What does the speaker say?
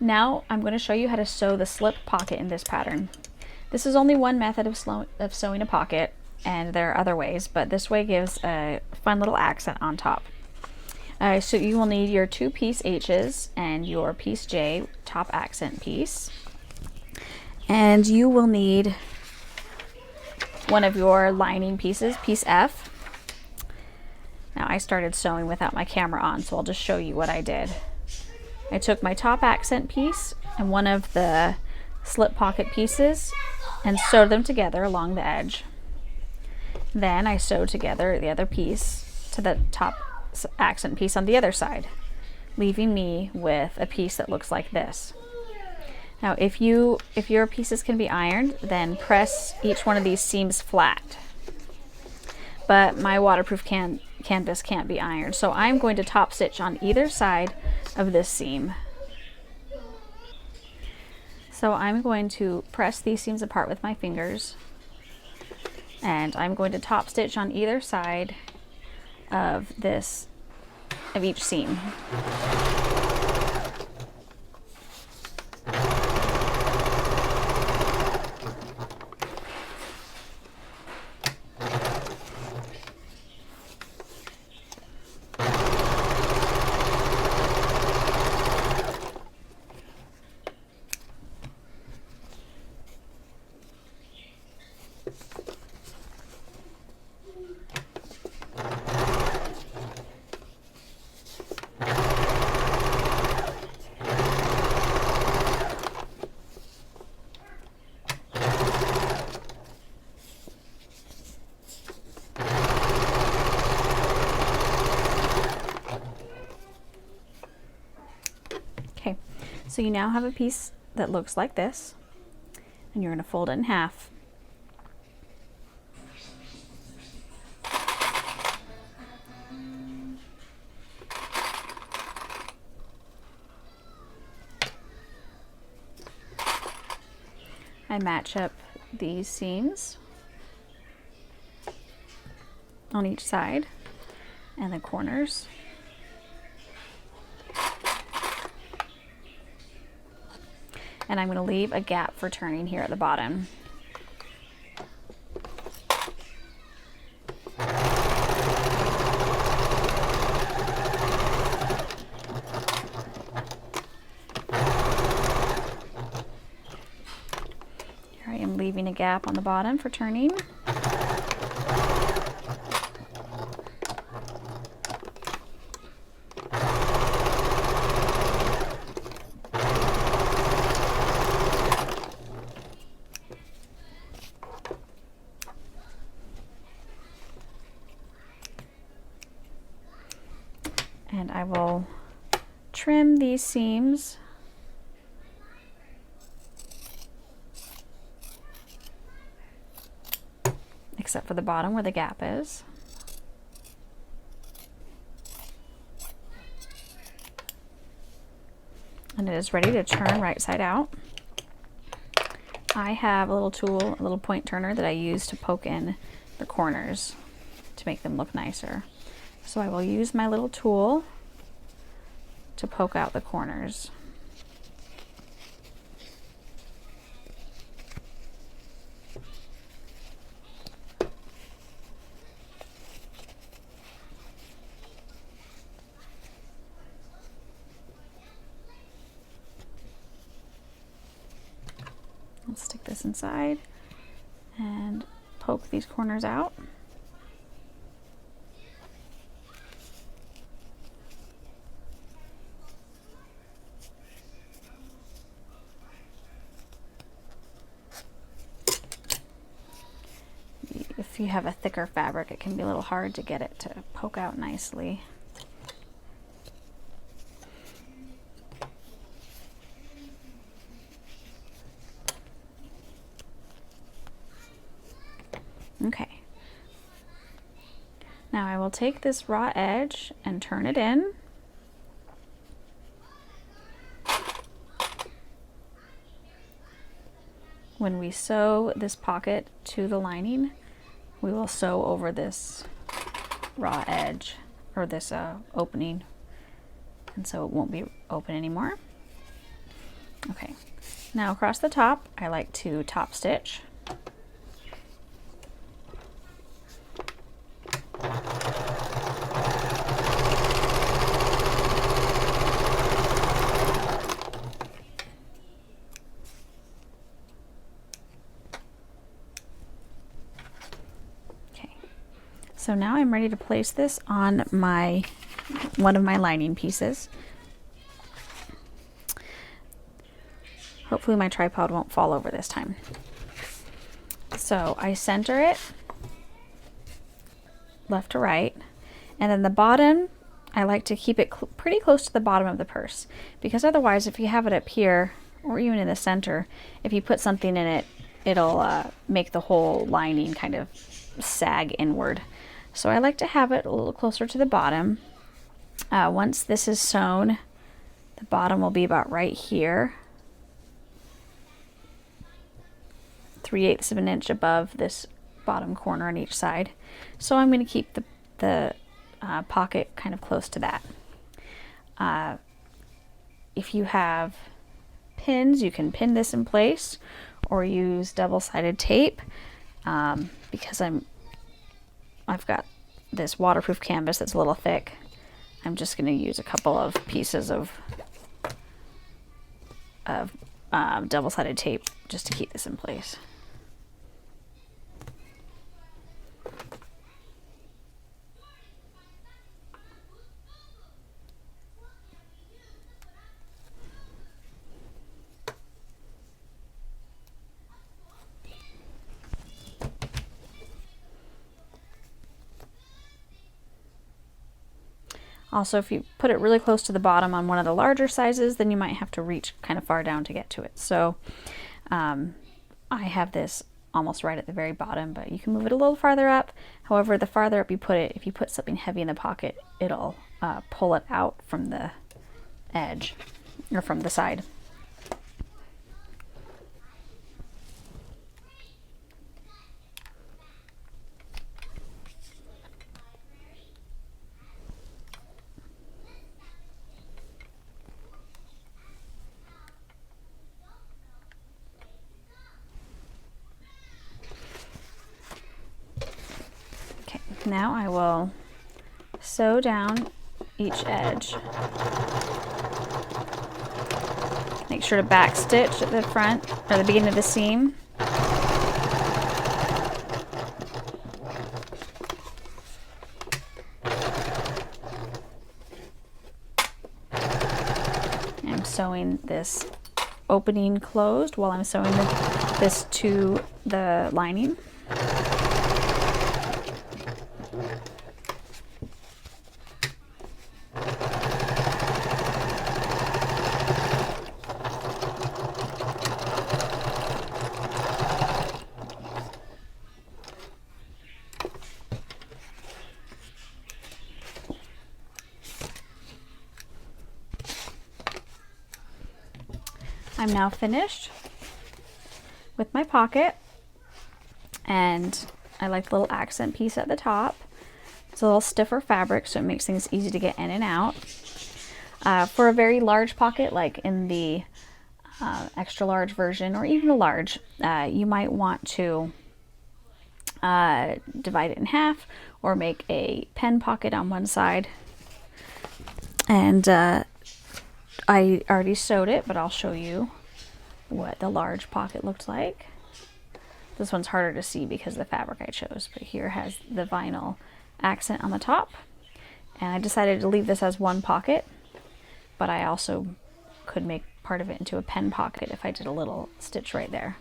Now I'm going to show you how to sew the slip pocket in this pattern. This is only one method of sewing a pocket, and there are other ways, but this way gives a fun little accent on top. So you will need your 2 piece H's and your piece J top accent piece. And you will need one of your lining pieces, piece F. Now I started sewing without my camera on, so I'll just show you what I did. I took my top accent piece and one of the slip pocket pieces and sewed them together along the edge. Then I sewed together the other piece to the top accent piece on the other side, leaving me with a piece that looks like this. Now if your pieces can be ironed, then press each one of these seams flat. But my waterproof canvas can't be ironed, so I'm going to top stitch on either side of this seam. So I'm going to press these seams apart with my fingers, and I'm going to top stitch on either side of each seam. Okay, so you now have a piece that looks like this, and you're going to fold it in half. I match up these seams on each side and the corners. And I'm going to leave a gap for turning here at the bottom. Here I am leaving a gap on the bottom for turning. And I will trim these seams except for the bottom where the gap is. And it is ready to turn right side out. I have a little tool, a little point turner that I use to poke in the corners to make them look nicer. So I will use my little tool to poke out the corners. I'll stick this inside and poke these corners out. If you have a thicker fabric, it can be a little hard to get it to poke out nicely. Okay. Now I will take this raw edge and turn it in. When we sew this pocket to the lining, we will sew over this raw edge, or this opening, and so it won't be open anymore. Okay, now across the top, I like to top stitch. Okay, so now I'm ready to place this on one of my lining pieces. Hopefully my tripod won't fall over this time. So I center it left to right, and then the bottom, I like to keep it pretty close to the bottom of the purse, because otherwise if you have it up here or even in the center, if you put something in it, it'll make the whole lining kind of sag inward. So I like to have it a little closer to the bottom. Once this is sewn, the bottom will be about right here, 3/8 of an inch above this bottom corner on each side. So I'm going to keep the pocket kind of close to that. If you have pins, you can pin this in place or use double-sided tape. Because I've got this waterproof canvas that's a little thick, I'm just going to use a couple of pieces of double-sided tape just to keep this in place. Also, if you put it really close to the bottom on one of the larger sizes, then you might have to reach kind of far down to get to it. So I have this almost right at the very bottom, but you can move it a little farther up. However, the farther up you put it, if you put something heavy in the pocket, it'll pull it out from the edge or from the side. Now I will sew down each edge. Make sure to back stitch at the front or the beginning of the seam. I'm sewing this opening closed while I'm sewing this to the lining. I'm now finished with my pocket, and I like the little accent piece at the top. It's a little stiffer fabric, so it makes things easy to get in and out. For a very large pocket, like in the extra large version or even a large, you might want to divide it in half or make a pen pocket on one side. And I already sewed it, but I'll show you what the large pocket looked like. This one's harder to see because of the fabric I chose, but here has the vinyl accent on the top. And I decided to leave this as one pocket, but I also could make part of it into a pen pocket if I did a little stitch right there.